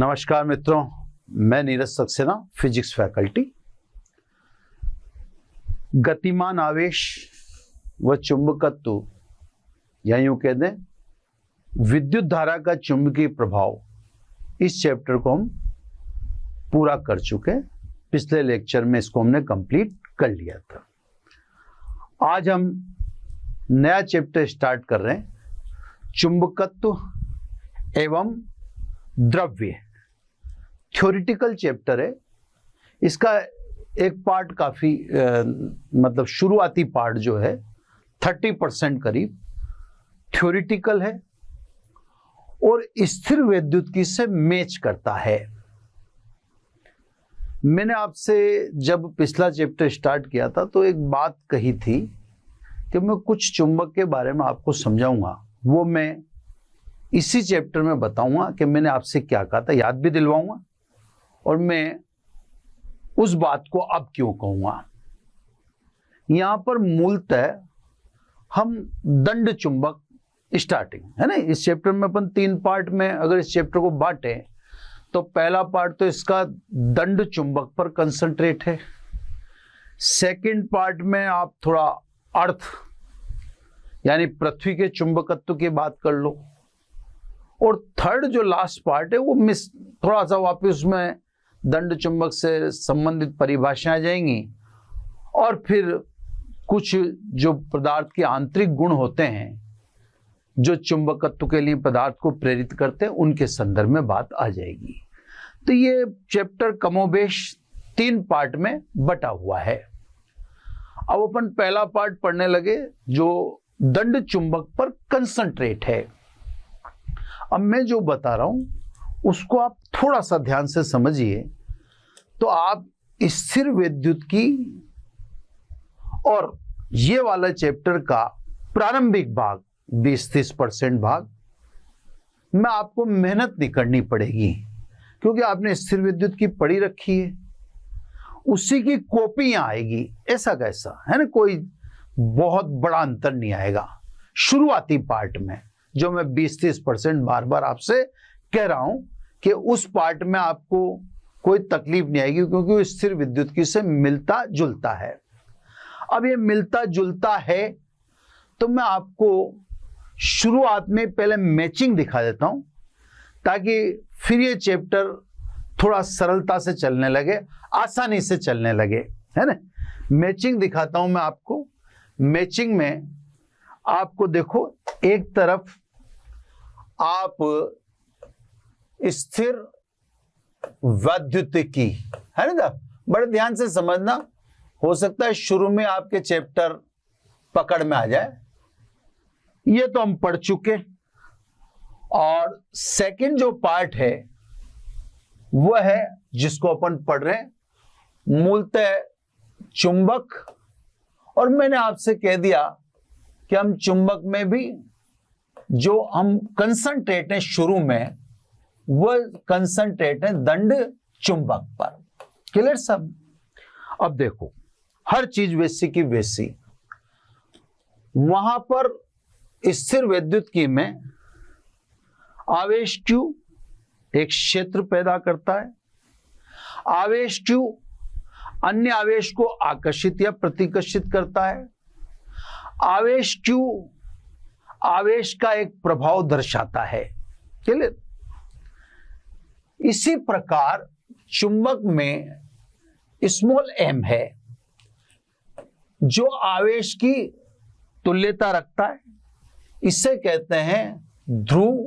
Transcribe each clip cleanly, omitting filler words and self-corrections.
नमस्कार मित्रों, मैं नीरज सक्सेना, फिजिक्स फैकल्टी। गतिमान आवेश व चुंबकत्व या यूं कह दें विद्युत धारा का चुंबकीय प्रभाव, इस चैप्टर को हम पूरा कर चुके। पिछले लेक्चर में इसको हमने कंप्लीट कर लिया था। आज हम नया चैप्टर स्टार्ट कर रहे हैं, चुंबकत्व एवं द्रव्य। थ्योरेटिकल चैप्टर है। इसका एक पार्ट काफी मतलब शुरुआती पार्ट जो है 30% करीब थ्योरेटिकल है और स्थिर वैद्युतिकी से मैच करता है। मैंने आपसे जब पिछला चैप्टर स्टार्ट किया था तो एक बात कही थी कि मैं कुछ चुंबक के बारे में आपको समझाऊंगा। वो मैं इसी चैप्टर में बताऊंगा कि मैंने आपसे क्या कहा था, याद भी दिलवाऊंगा और मैं उस बात को अब क्यों कहूंगा। यहां पर मूलतः हम दंड चुंबक स्टार्टिंग है ना, इस चैप्टर में अपन 3 पार्ट में अगर इस चैप्टर को बांटे तो पहला पार्ट तो इसका दंड चुंबक पर कंसंट्रेट है। सेकंड पार्ट में आप थोड़ा अर्थ यानी पृथ्वी के चुंबकत्व की बात कर लो और थर्ड जो लास्ट पार्ट है वो थोड़ा सा वापस उसमें दंड चुंबक से संबंधित परिभाषाएं आ जाएंगी और फिर कुछ जो पदार्थ के आंतरिक गुण होते हैं जो चुंबकत्व के लिए पदार्थ को प्रेरित करते हैं उनके संदर्भ में बात आ जाएगी। तो ये चैप्टर कमोबेश 3 पार्ट में बटा हुआ है। अब अपन पहला पार्ट पढ़ने लगे जो दंड चुंबक पर कंसंट्रेट है। अब मैं जो बता रहा हूं उसको आप थोड़ा सा ध्यान से समझिए तो आप स्थिर वैद्युतिकी और ये वाला चैप्टर का प्रारंभिक भाग 20-30% भाग में आपको मेहनत नहीं करनी पड़ेगी क्योंकि आपने स्थिर वैद्युतिकी पढ़ी रखी है, उसी की कॉपियां आएगी। ऐसा कैसा है ना, कोई बहुत बड़ा अंतर नहीं आएगा शुरुआती पार्ट में। जो मैं 20-30% बार बार आपसे कह रहा हूं कि उस पार्ट में आपको कोई तकलीफ नहीं आएगी क्योंकि वो स्थिर विद्युतिकी से मिलता जुलता है। अब ये मिलता जुलता है तो मैं आपको शुरुआत में पहले मैचिंग दिखा देता हूं ताकि फिर ये चैप्टर थोड़ा सरलता से चलने लगे, आसानी से चलने लगे, है ना। मैचिंग दिखाता हूं मैं आपको। मैचिंग में आपको देखो, एक तरफ आप स्थिर वैद्युतिकी है ना, बड़े ध्यान से समझना, हो सकता है शुरू में आपके चैप्टर पकड़ में आ जाए। ये तो हम पढ़ चुके। और सेकंड जो पार्ट है वो है जिसको अपन पढ़ रहे हैं मूलतः चुंबक। और मैंने आपसे कह दिया कि हम चुंबक में भी जो हम कंसंट्रेट हैं शुरू में वो कंसंट्रेट है दंड चुंबक पर। क्लियर सब। अब देखो, हर चीज वैसी की वैसी वहां पर स्थिर वैद्युतिकी में आवेश Q एक क्षेत्र पैदा करता है। आवेश Q अन्य आवेश को आकर्षित या प्रतिकर्षित करता है। आवेश Q आवेश का एक प्रभाव दर्शाता है। क्लियर। इसी प्रकार चुंबक में स्मॉल m है जो आवेश की तुल्यता रखता है। इसे कहते हैं ध्रुव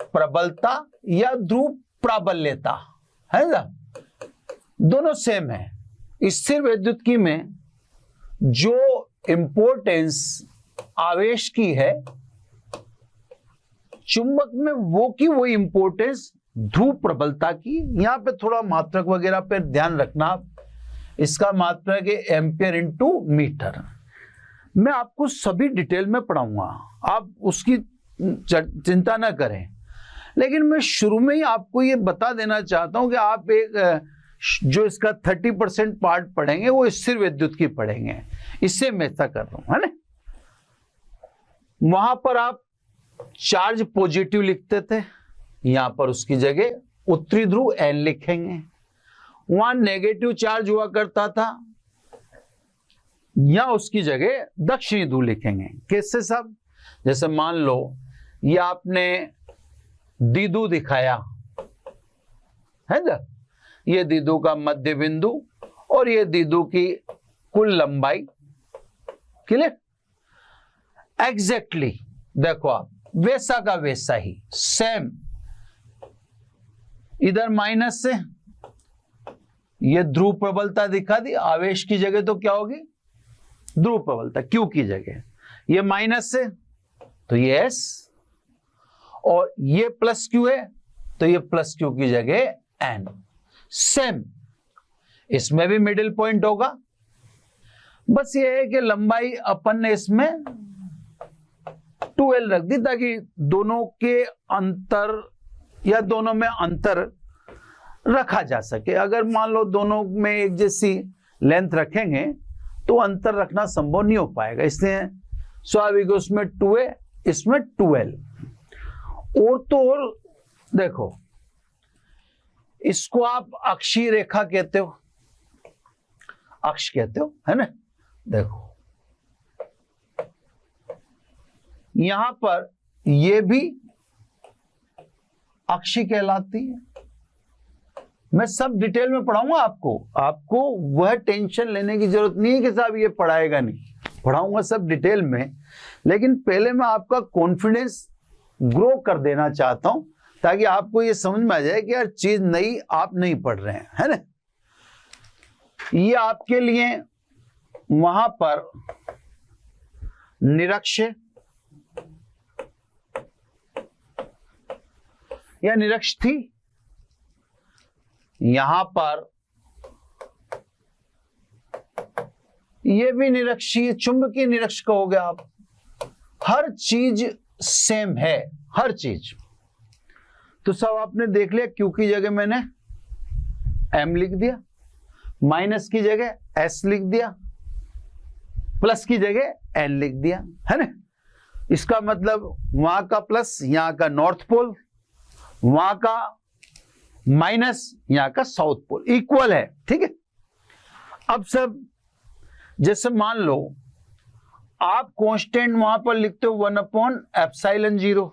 प्रबलता या ध्रुव प्राबल्यता, है ना। दोनों सेम है। स्थिर वैद्युतिकी में जो इंपॉर्टेंस आवेश की है, चुंबक में वो की वो इंपॉर्टेंस ध्रुव प्रबलता की। यहां पे थोड़ा मात्रक वगैरह पे ध्यान रखना। इसका मात्रक है एम्पियर इंटू मीटर। मैं आपको सभी डिटेल में पढ़ाऊंगा, आप उसकी चिंता ना करें। लेकिन मैं शुरू में ही आपको ये बता देना चाहता हूं कि आप एक जो इसका 30% पार्ट पढ़ेंगे वो स्थिर वैद्युतिकी पढ़ेंगे। इससे मैं ऐसा कर रहा हूं, है ना। वहां पर आप चार्ज पॉजिटिव लिखते थे यहां पर उसकी जगह उत्तरी ध्रुव N लिखेंगे। वहां नेगेटिव चार्ज हुआ करता था, या उसकी जगह दक्षिणी ध्रुव लिखेंगे। कैसे साहब? जैसे मान लो ये आपने द्विध्रुव दिखाया है ना, ये द्विध्रुव का मध्य बिंदु और ये द्विध्रुव की कुल लंबाई। क्लियर? एग्जैक्टली देखो आप, वैसा का वैसा ही सेम। इधर माइनस से ये ध्रुव प्रबलता दिखा दी, आवेश की जगह तो क्या होगी? ध्रुव प्रबलता Q की जगह। ये माइनस से तो ये S, और ये प्लस Q है तो ये प्लस Q की जगह N। सेम इसमें भी मिडिल पॉइंट होगा, बस ये है कि लंबाई अपन ने इसमें 2L रख दी ताकि दोनों के अंतर या दोनों में अंतर रखा जा सके। अगर मान लो दोनों में एक जैसी लेंथ रखेंगे तो अंतर रखना संभव नहीं हो पाएगा, इसलिए स्वाभाविक उसमें 2A इसमें 2L। और तो और देखो, इसको आप अक्षीय रेखा कहते हो, अक्ष कहते हो, है ना। देखो यहां पर ये भी अक्षी कहलाती है। मैं सब डिटेल में पढ़ाऊंगा आपको वह टेंशन लेने की जरूरत नहीं है कि साहब ये पढ़ाएगा नहीं, पढ़ाऊंगा सब डिटेल में। लेकिन पहले मैं आपका कॉन्फिडेंस ग्रो कर देना चाहता हूं ताकि आपको ये समझ में आ जाए कि यार चीज नई आप नहीं पढ़ रहे हैं, है ना। ये आपके लिए वहां पर निरक्ष या निरक्ष थी, यहां पर ये भी निरक्षीय चुंबकीय निरक्ष कहोगे आप। हर चीज सेम है, हर चीज। तो सब आपने देख लिया, Q की जगह मैंने M लिख दिया, माइनस की जगह S लिख दिया, प्लस की जगह N लिख दिया, है ना। इसका मतलब वहां का प्लस यहां का नॉर्थ पोल, वहां का माइनस यहां का साउथ पोल इक्वल है, ठीक है। अब सब जैसे मान लो आप कांस्टेंट वहां पर लिखते हो 1/ε0,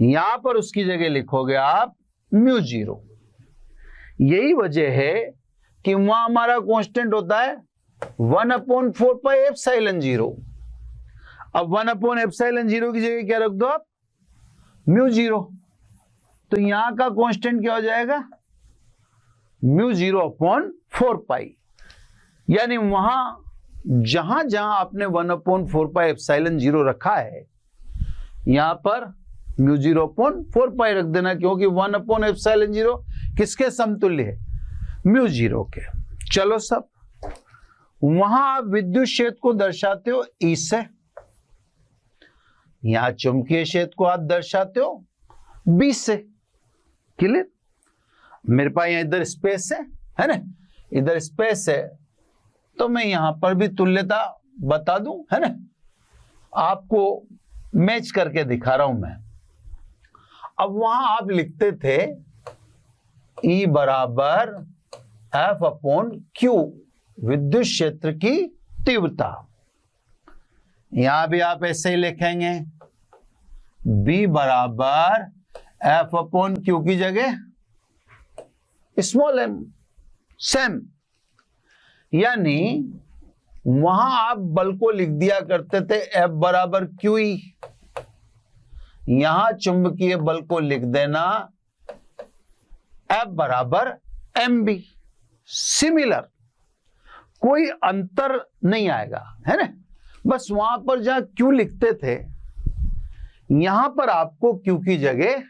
यहां पर उसकी जगह लिखोगे आप μ0। यही वजह है कि वहां हमारा कांस्टेंट होता है 1/4πε0। अब 1/ε0 की जगह क्या रख दो आप? μ0। तो यहां का कांस्टेंट क्या हो जाएगा? μ0/4π। यानी वहां जहां जहां आपने 1/4πε0 रखा है यहां पर μ0/4π रख देना, क्योंकि 1/ε0 किसके समतुल्य है? μ0 के। चलो सब, वहां आप विद्युत क्षेत्र को दर्शाते हो E से, यहां चुंबकीय क्षेत्र को आप दर्शाते हो B से। क्लियर? मेरे पास यहां इधर स्पेस है ना, इधर स्पेस है तो मैं यहां पर भी तुल्यता बता दूं, है ना। आपको मैच करके दिखा रहा हूं मैं। अब वहां आप लिखते थे E बराबर F/Q, विद्युत क्षेत्र की तीव्रता। यहां भी आप ऐसे ही लिखेंगे, B बराबर F/Q की जगह स्मॉल m, सेम। यानी वहां आप बल को लिख दिया करते थे F बराबर QE, यहां चुंबकीय बल को लिख देना F बराबर MB। सिमिलर, कोई अंतर नहीं आएगा, है ना। बस वहां पर जहां Q लिखते थे यहां पर आपको Q की जगह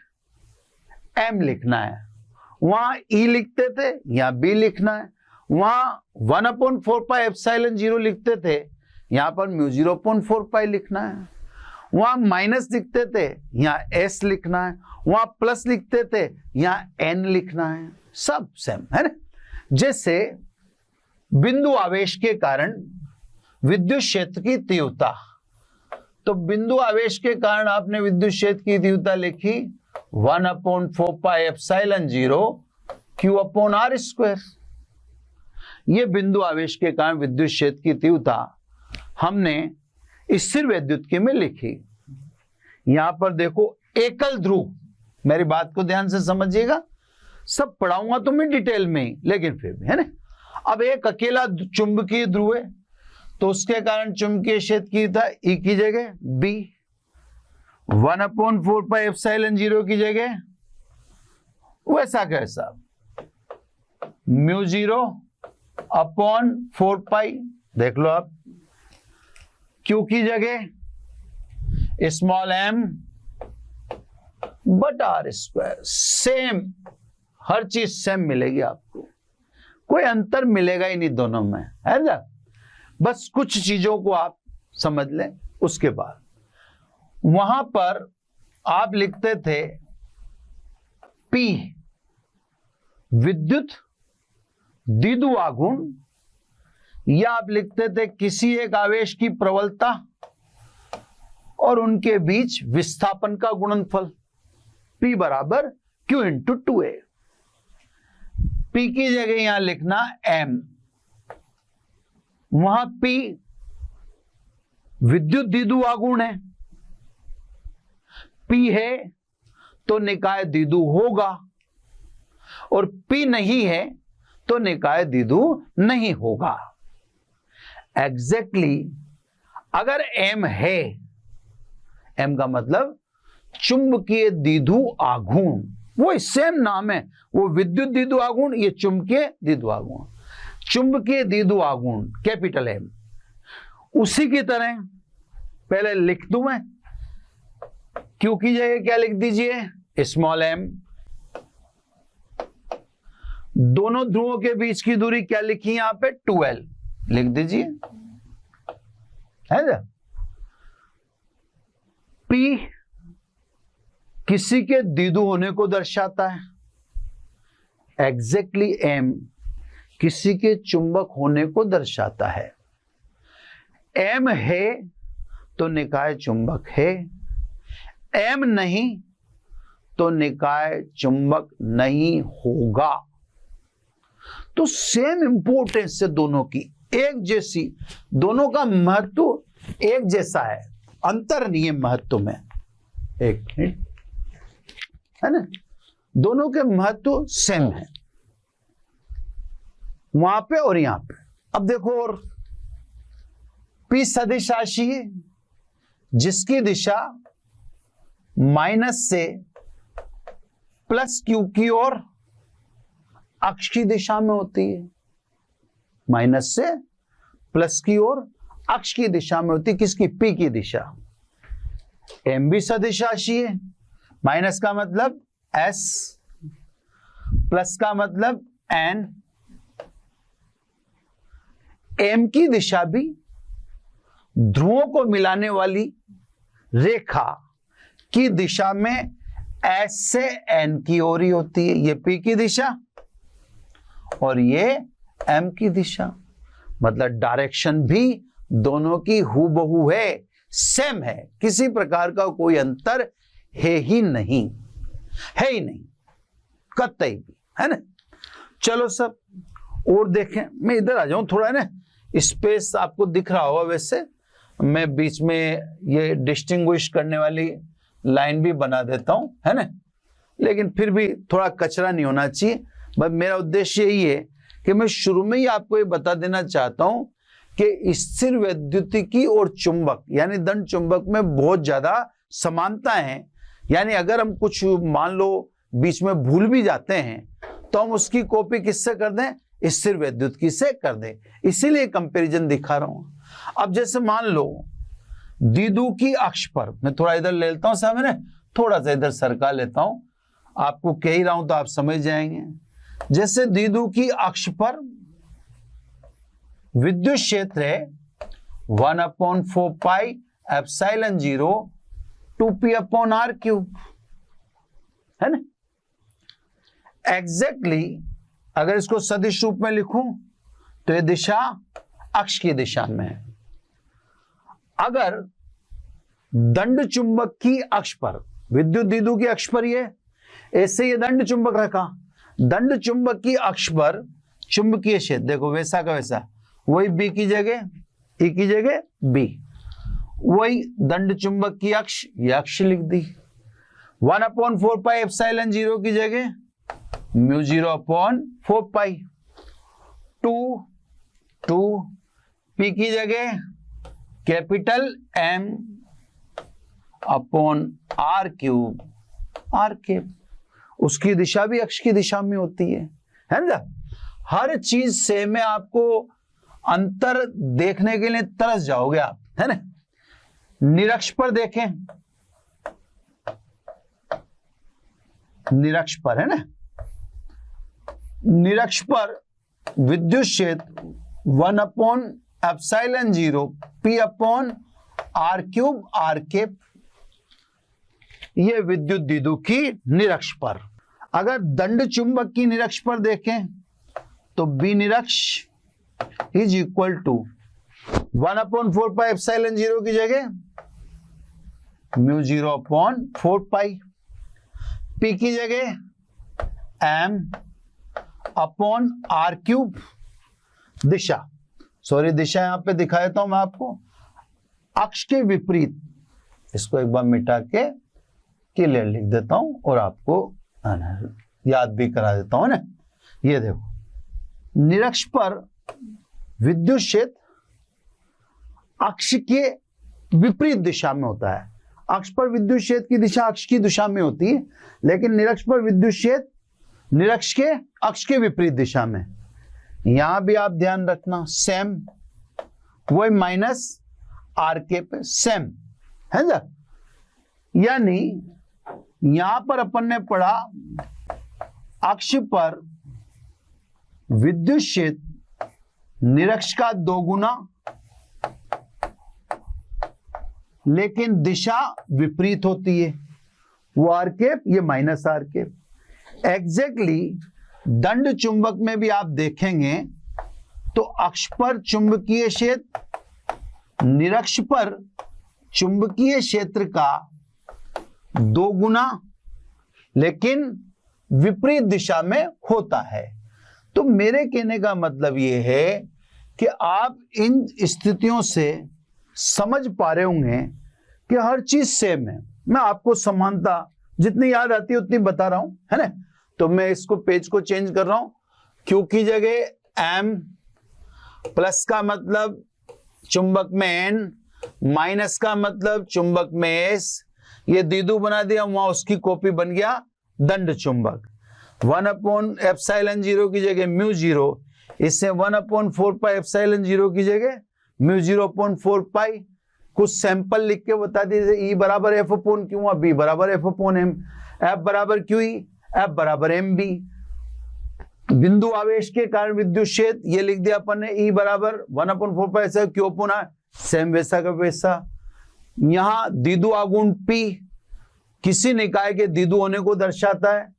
M लिखना है, वहां E लिखते थे यहां B लिखना है, वहां 1/4πε0 लिखते थे यहां पर μ0/4π लिखना है, वहां माइनस लिखते थे यहां S लिखना है, वहां प्लस लिखते थे यहां N लिखना है। सब सेम है ना। जैसे बिंदु आवेश के कारण विद्युत क्षेत्र की तीव्रता, तो बिंदु आवेश के कारण आपने विद्युत क्षेत्र की तीव्रता लिखी 1/4πε0 Q/r²। ये बिंदु आवेश के कारण विद्युत क्षेत्र की तीव्रता हमने स्थिर वैद्युतिकी में लिखी। यहां पर देखो एकल ध्रुव, मेरी बात को ध्यान से समझिएगा, सब पढ़ाऊंगा तो मैं डिटेल में ही, लेकिन फिर भी है ना। अब एक अकेला चुंबकीय ध्रुव है तो उसके कारण चुंबकीय क्षेत्र की था E की जगह B, 1/4πε0 की जगह वैसा कैसा μ0/4π, देख लो आप, Q की जगह m/r²। सेम, हर चीज सेम मिलेगी आपको, कोई अंतर मिलेगा ही नहीं दोनों में, है ना। बस कुछ चीजों को आप समझ लें। उसके बाद वहां पर आप लिखते थे P विद्युत द्विध्रुव आघूर्ण, या आप लिखते थे किसी एक आवेश की प्रबलता और उनके बीच विस्थापन का गुणनफल, P बराबर Q × 2a। P की जगह यहां लिखना M, वहां P विद्युत द्विध्रुव आघूर्ण है, P है तो निकाय द्विध्रुव होगा, और P नहीं है तो निकाय द्विध्रुव नहीं होगा। एग्जैक्टली अगर M है, M का मतलब चुंबकीय द्विध्रुव आघूर्ण, वो सेम नाम है, वो विद्युत द्विध्रुव आघूर्ण, ये चुंबकीय द्विध्रुव आघूर्ण। चुंबकीय द्विध्रुव आघूर्ण कैपिटल M, उसी की तरह पहले लिख दूं मैं, Q की जगह क्या लिख दीजिए स्मॉल m। दोनों ध्रुवों के बीच की दूरी क्या लिखी यहां पे 2l, लिख दीजिए, है ना। P किसी के द्विध्रुव होने को दर्शाता है, एग्जैक्टली M किसी के चुंबक होने को दर्शाता है। M है तो निकाय चुंबक है, M नहीं तो निकाय चुंबक नहीं होगा। तो सेम इंपोर्टेंस है दोनों की, एक जैसी, दोनों का महत्व एक जैसा है, अंतर नहीं है महत्व में। एक मिनट, है ना, दोनों के महत्व सेम है वहां पे और यहां पे। अब देखो, और P सदिश राशि है जिसकी दिशा माइनस से प्लस Q की ओर अक्ष की दिशा में होती है, माइनस से प्लस की ओर अक्ष की दिशा में होती है, किसकी? P की दिशा। M भी सदिश राशि है, माइनस का मतलब S, प्लस का मतलब N। M की दिशा भी ध्रुवों को मिलाने वाली रेखा की दिशा में S से N की ओर ही होती है। ये P की दिशा और ये M की दिशा, मतलब डायरेक्शन भी दोनों की हूबहू है, सेम है, किसी प्रकार का कोई अंतर है ही नहीं, है ही नहीं कतई भी, है ना। चलो सब और देखें, मैं इधर आ जाऊं थोड़ा, है ना, स्पेस आपको दिख रहा होगा, वैसे मैं बीच में ये डिस्टिंग्विश करने वाली लाइन भी बना देता हूं, है ना, लेकिन फिर भी थोड़ा कचरा नहीं होना चाहिए। बस मेरा उद्देश्य यही है कि मैं शुरू में ही आपको ये बता देना चाहता हूं कि स्थिर वैद्युतिकी और चुंबक यानी दंड चुंबक में बहुत ज्यादा समानता है। यानी अगर हम कुछ मान लो बीच में भूल भी जाते हैं तो हम उसकी कॉपी किससे कर दें? स्थिर वैद्युतिकी से कर दें। इसीलिए कंपैरिजन दिखा रहा हूं। अब जैसे मान लो द्विध्रुव की अक्ष पर, मैं थोड़ा इधर ले लेता हूं सामने, थोड़ा सा इधर सरका लेता हूं, आपको कह ही रहा हूं तो आप समझ जाएंगे। जैसे द्विध्रुव की अक्ष पर विद्युत क्षेत्र है 1/4πε0 2p/r³, है ना। एग्जैक्टली अगर इसको सदिश रूप में लिखूं तो यह दिशा अक्ष की दिशा में है। अगर दंड चुंबक की अक्ष पर विद्युत द्विध्रुव की अक्ष पर ये, ऐसे ये दंड चुंबक रखा, दंड चुंबक की अक्ष पर चुंबकीय क्षेत्र देखो वैसा का वैसा, वही बी की जगह ई की जगह बी, वही दंड चुंबक की अक्ष, ये अक्ष लिख दी। 1/4 पाई एप्सिलॉन 0 की जगह म्यू 0/4 पाई, 2 पी की जगह capital M upon R cube R के, उसकी दिशा भी अक्ष की दिशा में होती है ना। हर चीज से में आपको अंतर देखने के लिए तरस जाओगे आप, है ना। निरक्ष पर देखें, निरक्ष पर है ना, निरक्ष पर विद्युत क्षेत्र 1/ε0 P upon R cube R के, ये विद्युत द्विध्रुव की निरक्ष पर। अगर दंड चुंबक की निरक्ष पर देखें तो बी निरक्ष is equal to 1/4 pi epsilon 0 की जगह म्यू 0/4 पाई, पी की जगह M अपॉन R क्यूब, दिशा सॉरी दिशा यहां पे दिखा देता हूं मैं आपको, अक्ष के विपरीत, इसको एक बार मिटा के क्लियर लिख देता हूं और आपको याद भी करा देता हूं ना। ये देखो निरक्ष पर विद्युत क्षेत्र अक्ष के विपरीत दिशा में होता है, अक्ष पर विद्युत क्षेत्र की दिशा अक्ष की दिशा में होती है, लेकिन निरक्ष पर विद्युत क्षेत्र निरक्ष के अक्ष के विपरीत दिशा में। यहां भी आप ध्यान रखना सेम, वही माइनस आर के पे सेम है ना। यानी यहां पर अपन ने पढ़ा अक्ष पर विद्युत क्षेत्र निरक्ष का 2 गुना, लेकिन दिशा विपरीत होती है, वो आर केप ये माइनस आर केप। एग्जैक्टली दंड चुंबक में भी आप देखेंगे तो अक्ष पर चुंबकीय क्षेत्र निरक्ष पर चुंबकीय क्षेत्र का 2 गुना, लेकिन विपरीत दिशा में होता है। तो मेरे कहने का मतलब यह है कि आप इन स्थितियों से समझ पा रहे होंगे कि हर चीज सेम है। मैं आपको समानता जितनी याद आती है उतनी बता रहा हूं, है ना। तो मैं इसको पेज को चेंज कर रहा हूं, क्यू की जगह M, प्लस का मतलब चुंबक में N, माइनस का मतलब चुंबक में S, ये द्विध्रुव बना दिया, वहां उसकी कॉपी बन गया दंड चुंबक। 1/ε0 की जगह म्यू 0, इससे 1/4 पाई एप्सिलॉन 0 की जगह म्यू 0/4 पाई। कुछ सैंपल लिख के बता दीजिए, E बराबर F अपॉन क्यू, B बराबर F अपॉन M, F बराबर QE, F बराबर MB। बिंदु आवेश के कारण विद्युत क्षेत्र ये लिख दिया अपन ने, E बराबर 1/4 पाई ऐसा क्यू अपॉन R, सेम वैसा का वैसा। यहां द्विध्रुव आघूर्ण P किसी निकाय के द्विध्रुव होने को दर्शाता है,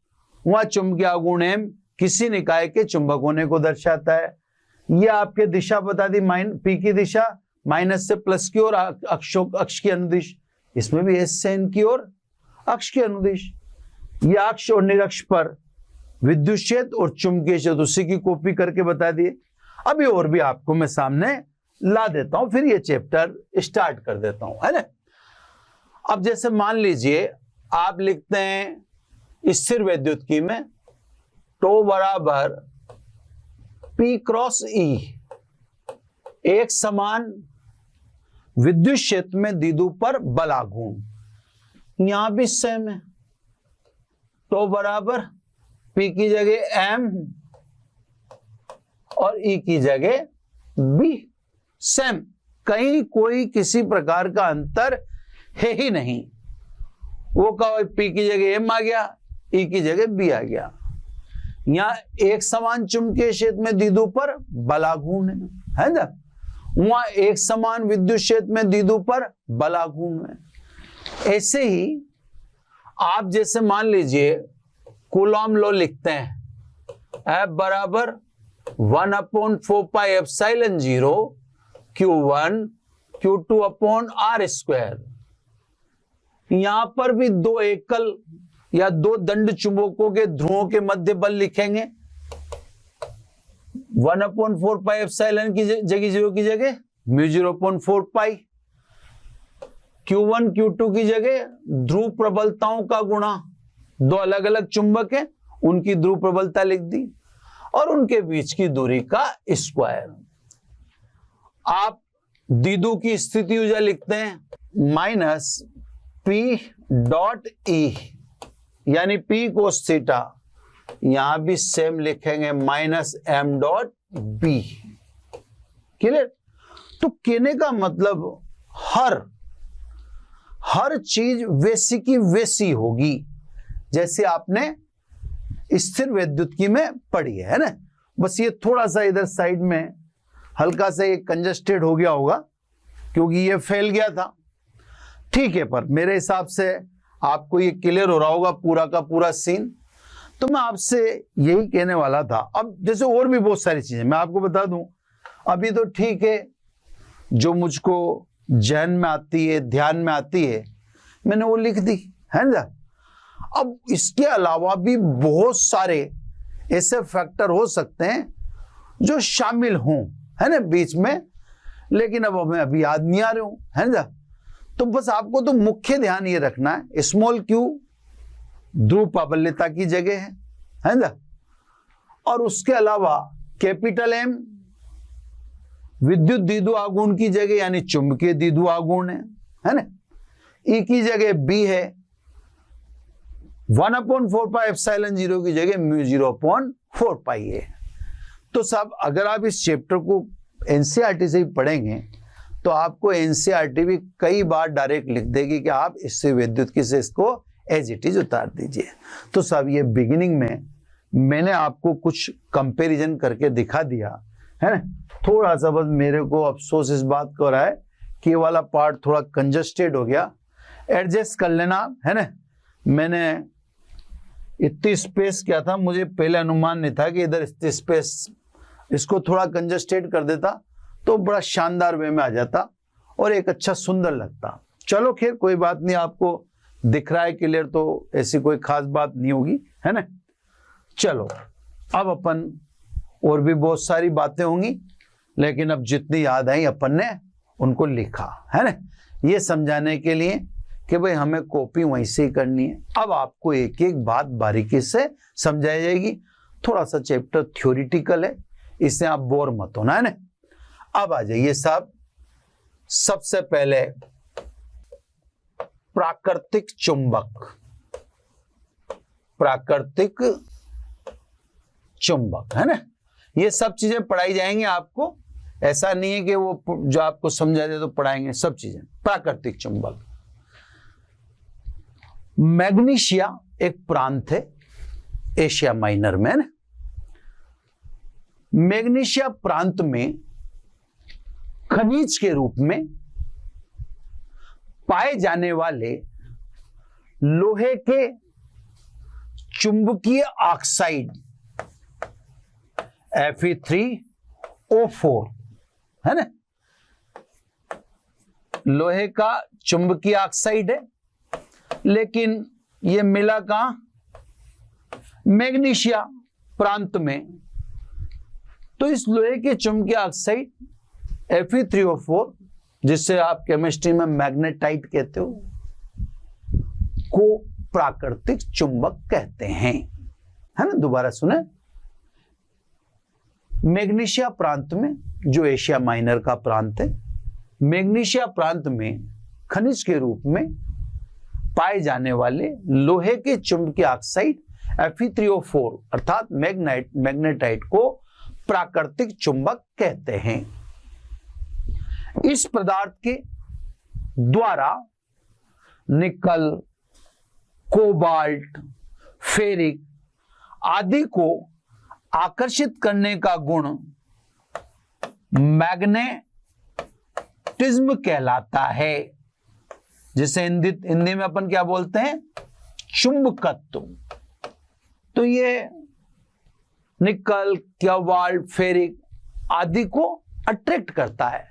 वहां चुंबकीय आघूर्ण M किसी निकाय के चुंबक होने को दर्शाता है। यह आपके दिशा बता दी, P की दिशा माइनस से प्लस की ओर अक्ष की अनुदिश, इसमें भी S से N की ओर अक्ष की अनुदिश। यह अक्ष और निरक्ष पर विद्युत क्षेत्र और चुंबकीय क्षेत्र उसी की कॉपी करके बता दिए। अभी और भी आपको मैं सामने ला देता हूं, फिर ये चैप्टर स्टार्ट कर देता हूं, है ना। अब जैसे मान लीजिए आप लिखते हैं स्थिर वैद्युतिकी में टो बराबर P क्रॉस E, एक समान विद्युत क्षेत्र में द्विध्रुव पर बल आघूर्ण, यहां भी सेम है। टो बराबर P की जगह M और E की जगह B, सेम, कहीं कोई किसी प्रकार का अंतर है ही नहीं। वो कहा P की जगह M आ गया, E की जगह B आ गया। यहां एक समान चुंबकीय क्षेत्र में द्विध्रुव पर बल आघूर्ण है ना, वहां एक समान विद्युत क्षेत्र में द्विध्रुव पर बल आघूर्ण है। ऐसे ही आप जैसे मान लीजिए कूलॉम लॉ लिखते हैं, F बराबर 1/4 pi epsilon 0 Q1 Q2 upon R square. यहां पर भी दो एकल या दो दंड चुंबकों के ध्रुवों के मध्य बल लिखेंगे 1/4 पाई एप्सिलॉन की जगह 0 की जगह μ0/4 पाई, Q1 Q2 की जगह ध्रुव प्रबलताओं का गुणा, दो अलग अलग चुंबक है उनकी ध्रुव प्रबलता लिख दी, और उनके बीच की दूरी का स्क्वायर। आप द्विध्रुव की स्थिति ऊर्जा लिखते हैं माइनस P.E यानी P cos थीटा, यहां भी सेम लिखेंगे माइनस M.B। क्लियर? तो कहने का मतलब हर चीज वैसी की वैसी होगी जैसे आपने स्थिर वैद्युतिकी में पढ़ी है ना। बस ये थोड़ा सा इधर साइड में हल्का सा ये कंजस्टेड हो गया होगा क्योंकि ये फैल गया था, ठीक है। पर मेरे हिसाब से आपको ये क्लियर हो रहा होगा पूरा का पूरा सीन। तो मैं आपसे यही कहने वाला था। अब जैसे और भी बहुत सारी चीजें मैं आपको बता दूं, अभी तो ठीक है जो मुझको जहन में आती है, ध्यान में आती है, मैंने वो लिख दी है ना। अब इसके अलावा भी बहुत सारे ऐसे फैक्टर हो सकते हैं जो शामिल हों, है ना, बीच में, लेकिन अब हमें अभी याद नहीं आ रहे हो, है ना। तो बस आपको तो मुख्य ध्यान ये रखना है, स्मॉल q ध्रुव प्राबल्यता की जगह है ना, और उसके अलावा कैपिटल M विद्युत द्विध्रुव आघूर्ण की जगह यानी चुंबकीय द्विध्रुव आघूर्ण है ना। E की जगह B है, 1/4 पाई एप्सिलॉन 0 की जगह μ0/4 पाई है। तो साहब अगर आप इस चैप्टर को एनसीईआरटी से ही पढ़ेंगे तो आपको एनसीईआरटी भी कई बार डायरेक्ट लिख देगी कि आप इससे विद्युत से इसको एज इट इज उतार दीजिए। तो साहब ये बिगिनिंग में मैंने आपको कुछ कंपैरिजन करके दिखा दिया है ना। थोड़ा सा बस मेरे को अफसोस इस बात का हो रहा है कि ये वाला पार्ट थोड़ा कंजस्टेड हो गया, एडजस्ट कर लेना है ना। मैंने इतनी स्पेस क्या था, मुझे पहले अनुमान नहीं था कि इधर इतनी स्पेस, इसको थोड़ा कंजस्टेड कर देता तो बड़ा शानदार वे में आ जाता और एक अच्छा सुंदर लगता। चलो खैर कोई बात नहीं, आपको दिख रहा है क्लियर तो ऐसी कोई खास बात नहीं होगी, है ना। चलो अब अपन और भी बहुत सारी बातें होंगी, लेकिन अब जितनी याद आई अपन ने उनको लिखा है ना, ये समझाने के लिए कि भाई हमें कॉपी वहीं से ही करनी है। अब आपको एक एक बात बारीकी से समझाई जाएगी। थोड़ा सा चैप्टर थ्योरिटिकल है, इससे आप बोर मत होना है ना। अब आ जाइए साहब, सबसे पहले प्राकृतिक चुंबक, प्राकृतिक चुंबक है ना। ये सब चीजें पढ़ाई जाएंगी आपको, ऐसा नहीं है कि वो जो आपको समझा दे तो पढ़ाएंगे, सब चीजें। प्राकृतिक चुंबक, मैग्नीशिया एक प्रांत है एशिया माइनर में ना। मैग्नीशिया प्रांत में खनिज के रूप में पाए जाने वाले लोहे के चुंबकीय ऑक्साइड Fe3O4 है ना, लोहे का चुंबकीय ऑक्साइड है, लेकिन ये मिला कहां, मैग्नीशिया प्रांत में। तो इस लोहे के चुंबकीय ऑक्साइड Fe3O4, जिससे आप केमिस्ट्री में मैग्नेटाइट कहते हो, को प्राकृतिक चुंबक कहते हैं, है ना। दोबारा सुने, मैग्नीशिया प्रांत में, जो एशिया माइनर का प्रांत है, मैग्नीशिया प्रांत में खनिज के रूप में पाए जाने वाले लोहे के चुंबकीय ऑक्साइड Fe3O4 अर्थात मैग्नेटाइट को प्राकृतिक चुंबक कहते हैं। इस पदार्थ के द्वारा निकल, कोबाल्ट, फेरिक आदि को आकर्षित करने का गुण मैग्नेटिज्म कहलाता है, जिसे हिंदी में अपन क्या बोलते हैं, चुंबकत्व। तो ये निकल, कोबाल्ट, फेरिक आदि को अट्रैक्ट करता है।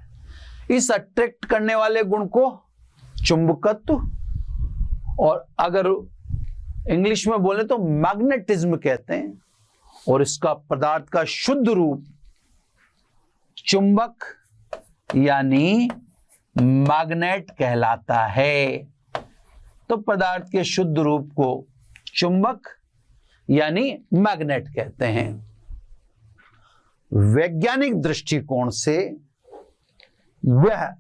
इस अट्रैक्ट करने वाले गुण को चुंबकत्व और अगर इंग्लिश में बोले तो मैग्नेटिज्म कहते हैं, और इसका पदार्थ का शुद्ध रूप चुंबक यानी मैग्नेट कहलाता है। तो पदार्थ के शुद्ध रूप को चुंबक यानी मैग्नेट कहते हैं। वैज्ञानिक दृष्टिकोण से यह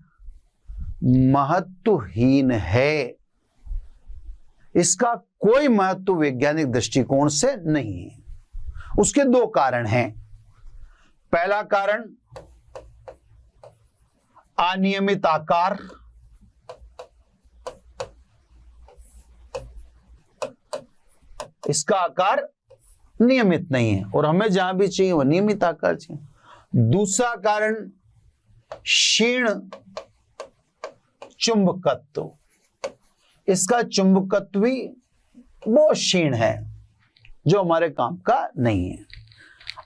महत्वहीन है, इसका कोई महत्व वैज्ञानिक दृष्टिकोण से नहीं है। उसके दो कारण हैं। पहला कारण अनियमित आकार, इसका आकार नियमित नहीं है और हमें जहां भी चाहिए वह नियमित आकार चाहिए। दूसरा कारण क्षीण चुंबकत्व, इसका चुंबकत्व भी बहुत क्षीण है जो हमारे काम का नहीं है।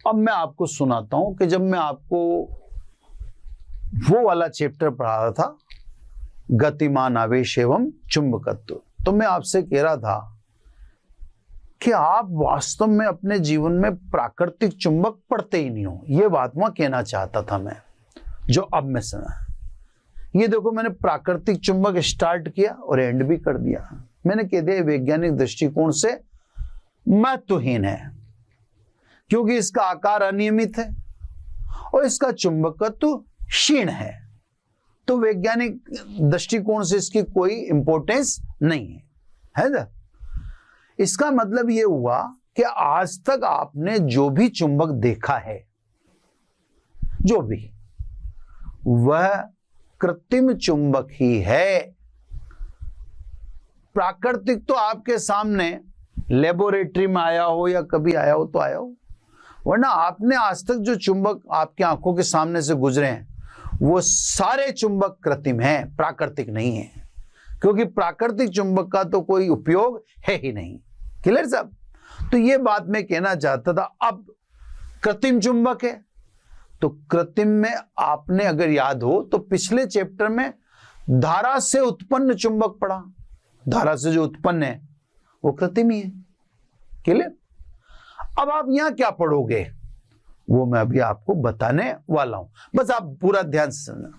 अब मैं आपको सुनाता हूं कि जब मैं आपको वो वाला चैप्टर पढ़ा रहा था गतिमान आवेश एवं चुंबकत्व, तो मैं आपसे कह रहा था कि आप वास्तव में अपने जीवन में प्राकृतिक चुंबक पढ़ते ही नहीं हो। यह बात वहां कहना चाहता था मैं, जो अब मैं सुना। ये देखो, मैंने प्राकृतिक चुंबक स्टार्ट किया और एंड भी कर दिया। मैंने कह दिया वैज्ञानिक दृष्टिकोण से महत्वहीन है क्योंकि इसका आकार अनियमित है और इसका चुंबकत्व क्षीण है। तो वैज्ञानिक दृष्टिकोण से इसकी कोई इंपॉर्टेंस नहीं है ना। इसका मतलब यह हुआ कि आज तक आपने जो भी चुंबक देखा है, जो भी, वह कृत्रिम चुंबक ही है। प्राकृतिक तो आपके सामने लेबोरेटरी में आया हो या कभी आया हो तो आया हो, वरना आपने आज तक जो चुंबक आपकी आंखों के सामने से गुजरे हैं वो सारे चुंबक कृत्रिम हैं, प्राकृतिक नहीं है। क्योंकि प्राकृतिक चुंबक का तो कोई उपयोग है ही नहीं। क्लियर साहब? तो ये बात मैं कहना चाहता था। अब कृत्रिम चुंबक है तो कृत्रिम में आपने अगर याद हो तो पिछले चैप्टर में धारा से उत्पन्न चुंबक पढ़ा। धारा से जो उत्पन्न है वो कृत्रिम ही है। क्लियर? अब आप यहां क्या पढ़ोगे वो मैं अभी आपको बताने वाला हूं, बस आप पूरा ध्यान से सुनना,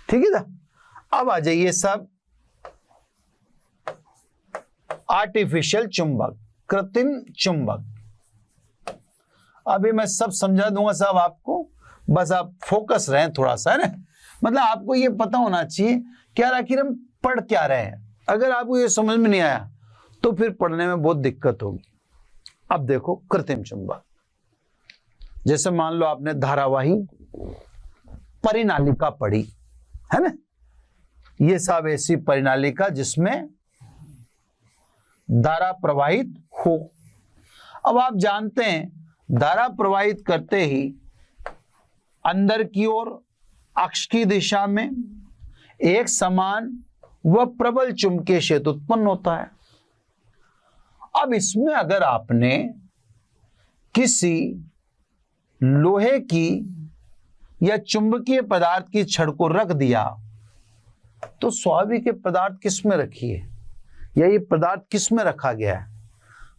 ठीक है ना। अब आ जाइए सब, आर्टिफिशियल चुंबक, कृत्रिम चुंबक। अभी मैं सब समझा दूंगा साहब आपको, बस आप फोकस रहें थोड़ा सा, है ना। मतलब आपको ये पता होना चाहिए कि यार आखिर हम पढ़ क्या रहे हैं। अगर आपको ये समझ में नहीं आया तो फिर पढ़ने में बहुत दिक्कत होगी। अब देखो कृत्रिम चुंबक, जैसे मान लो आपने धारावाही परिनालिका पढ़ी, है ना। ये सब ऐसी परिनालिका जिसमें धारा प्रवाहित हो। अब आप जानते हैं धारा प्रवाहित करते ही अंदर की ओर अक्ष की दिशा में एक समान व प्रबल चुंबकीय क्षेत्र उत्पन्न होता है। अब इसमें अगर आपने किसी लोहे की या चुंबकीय पदार्थ की छड़ को रख दिया तो स्वाभाविक पदार्थ किस में रखी है या ये पदार्थ किस में रखा गया है,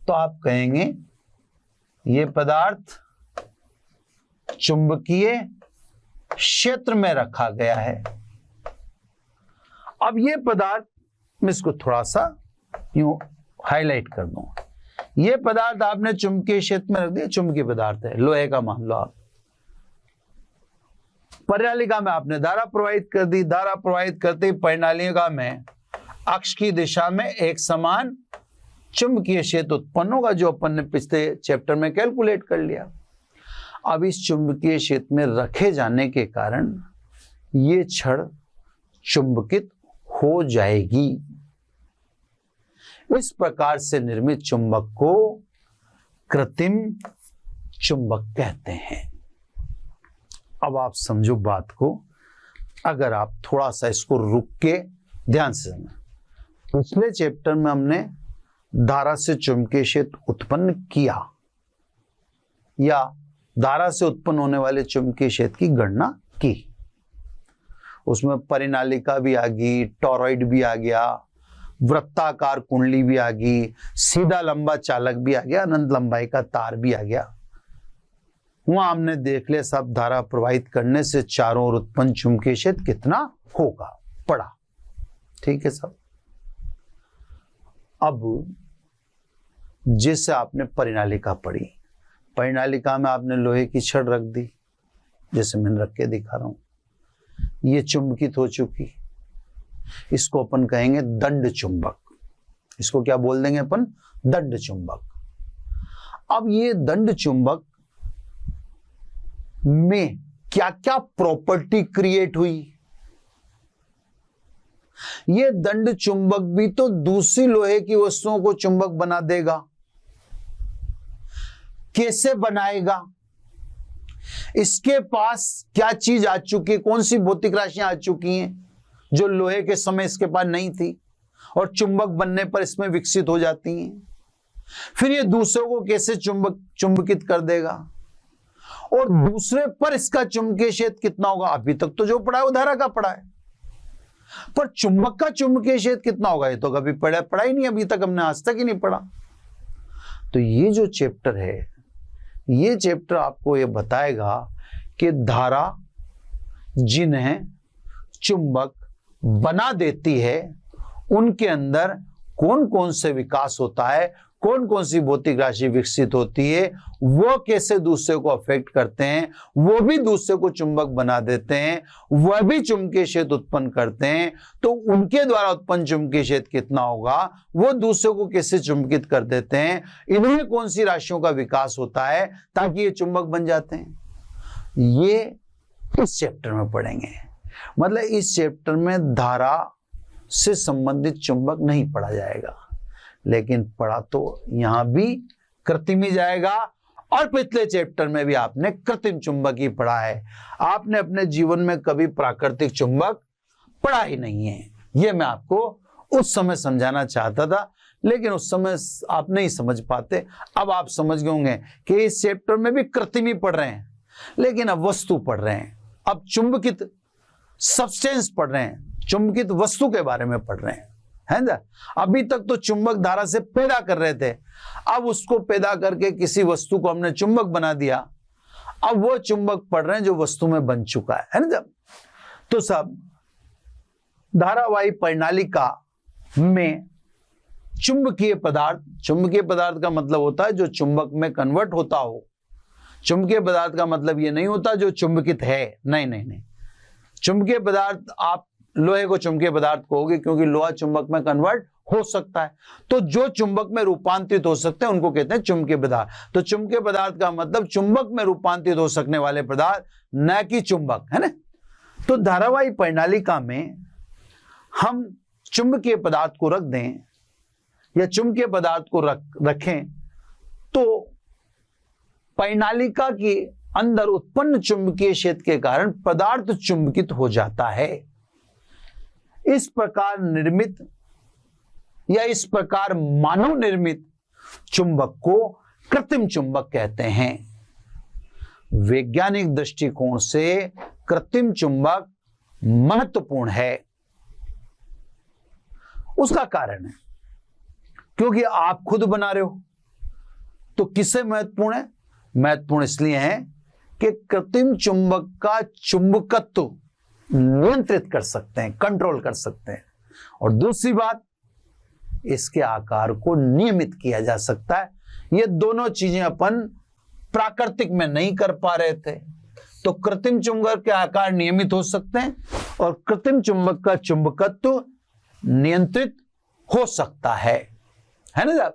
तो आप कहेंगे ये पदार्थ चुंबकीय क्षेत्र में रखा गया है। अब ये पदार्थ, मैं इसको थोड़ा सा यूं हाईलाइट कर दूंगा। ये पदार्थ आपने चुंबकीय क्षेत्र में रख दिया, चुंबकीय पदार्थ है, लोहे का मान लो आप। परिनालिका में आपने धारा प्रवाहित कर दी, धारा प्रवाहित करते ही परिनालिका में अक्ष की दिशा में एक समान चुंबकीय क्षेत्र उत्पन्न होगा, जो अपन ने पिछले चैप्टर में कैलकुलेट कर लिया। अब इस चुंबकीय क्षेत्र में रखे जाने के कारण ये छड़ चुंबकित हो जाएगी। इस प्रकार से निर्मित चुंबक को कृत्रिम चुंबक कहते हैं। अब आप समझो बात को, अगर आप थोड़ा सा इसको रुक के ध्यान से सुनना। पिछले चैप्टर में हमने धारा से चुंबकीय क्षेत्र उत्पन्न किया या धारा से उत्पन्न होने वाले चुंबकीय क्षेत्र की गणना की। उसमें परिनालिका भी आ गई, टॉरॉइड भी आ गया, वृत्ताकार कुंडली भी आ गई, सीधा लंबा चालक भी आ गया, अनंत लंबाई का तार भी आ गया। वहां हमने देख लिया सब धारा प्रवाहित करने से चारों ओर उत्पन्न चुंबकीय क्षेत्र कितना होगा, पढ़ा। ठीक है सब। अब जैसे आपने परिनालिका पढ़ी, परिनालिका में आपने लोहे की छड़ रख दी, जैसे मैंने रख के दिखा रहा हूं। ये चुंबकित हो चुकी, इसको अपन कहेंगे दंड चुंबक। इसको क्या बोल देंगे अपन? दंड चुंबक। अब ये दंड चुंबक में क्या क्या प्रॉपर्टी क्रिएट हुई? ये दंड चुंबक भी तो दूसरी लोहे की वस्तुओं को चुंबक बना देगा। कैसे बनाएगा? इसके पास क्या चीज आ चुकी, कौन सी भौतिक राशियां आ चुकी हैं जो लोहे के समय इसके पास नहीं थी और चुंबक बनने पर इसमें विकसित हो जाती हैं। फिर ये दूसरों को कैसे चुंबकित कर देगा और दूसरे पर इसका चुंबकीय क्षेत्र कितना होगा? अभी तक तो जो पढ़ा है वो धारा का पढ़ा है, पर चुंबक का चुंबकीय क्षेत्र कितना होगा ये तो कभी पढ़ा ही नहीं, अभी तक हमने आज तक ही नहीं पढ़ा। तो ये जो चैप्टर है, ये चैप्टर आपको ये बताएगा कि धारा जिन्हें चुंबक बना देती है उनके अंदर कौन कौन से विकास होता है, कौन कौन सी भौतिक राशि विकसित होती है, वो कैसे दूसरे को अफेक्ट करते हैं, वो भी दूसरे को चुंबक बना देते हैं, वह भी चुंबकीय क्षेत्र उत्पन्न करते हैं। तो उनके द्वारा उत्पन्न चुंबकीय क्षेत्र कितना होगा, वो दूसरे को कैसे चुंबकित कर देते हैं, इनमें कौन सी राशियों का विकास होता है ताकि ये चुंबक बन जाते हैं, ये इस चैप्टर में पढ़ेंगे। मतलब इस चैप्टर में धारा से संबंधित चुंबक नहीं पढ़ा जाएगा, लेकिन पढ़ा तो यहां भी कृत्रिम ही जाएगा। और पिछले चैप्टर में भी आपने कृत्रिम चुंबक ही पढ़ा है, आपने अपने जीवन में कभी प्राकृतिक चुंबक पढ़ा ही नहीं है। यह मैं आपको उस समय समझाना चाहता था, लेकिन उस समय आप नहीं समझ पाते। अब आप समझ गए होंगे कि इस चैप्टर में भी कृत्रिम ही पढ़ रहे हैं, लेकिन अब वस्तु पढ़ रहे हैं, अब चुंबकित सब्सटेंस पढ़ रहे हैं, चुंबकित वस्तु के बारे में पढ़ रहे हैं, है ना। अभी तक तो चुंबक धारा से पैदा कर रहे थे, अब उसको पैदा करके किसी वस्तु को हमने चुंबक बना दिया, अब वो चुंबक पढ़ रहे हैं जो वस्तु में बन चुका है ना। जब तो सब धारावाही प्रणालिका में चुंबकीय पदार्थ का मतलब होता है जो चुंबक में कन्वर्ट होता हो। चुंबकीय पदार्थ का मतलब ये नहीं होता जो चुंबकित है, नहीं नहीं नहीं। चुंबकीय पदार्थ आप लोहे को चुंबकीय पदार्थ कहोगे क्योंकि लोहा चुंबक में कन्वर्ट हो सकता है, तो जो चुंबक में रूपांतरित हो सकते हैं उनको कहते हैं चुंबकीय पदार्थ। तो चुंबकीय पदार्थ का मतलब चुंबक में रूपांतरित हो सकने वाले पदार्थ, न कि चुंबक, है ना। तो धारावाही प्रणालिका में हम चुंबकीय पदार्थ को रख दें या चुंबकीय पदार्थ को रखें तो प्रणालिका के अंदर उत्पन्न चुंबकीय क्षेत्र के कारण पदार्थ चुंबकित हो जाता है। इस प्रकार निर्मित या इस प्रकार मानव निर्मित चुंबक को कृत्रिम चुंबक कहते हैं। वैज्ञानिक दृष्टिकोण से कृत्रिम चुंबक महत्वपूर्ण है। उसका कारण है क्योंकि आप खुद बना रहे हो। तो किससे महत्वपूर्ण है? महत्वपूर्ण इसलिए है कि कृत्रिम चुंबक का चुंबकत्व नियंत्रित कर सकते हैं, कंट्रोल कर सकते हैं, और दूसरी बात इसके आकार को नियमित किया जा सकता है। ये दोनों चीजें अपन प्राकृतिक में नहीं कर पा रहे थे। तो कृत्रिम चुंबक के आकार नियमित हो सकते हैं और कृत्रिम चुंबक का चुंबकत्व नियंत्रित हो सकता है ना।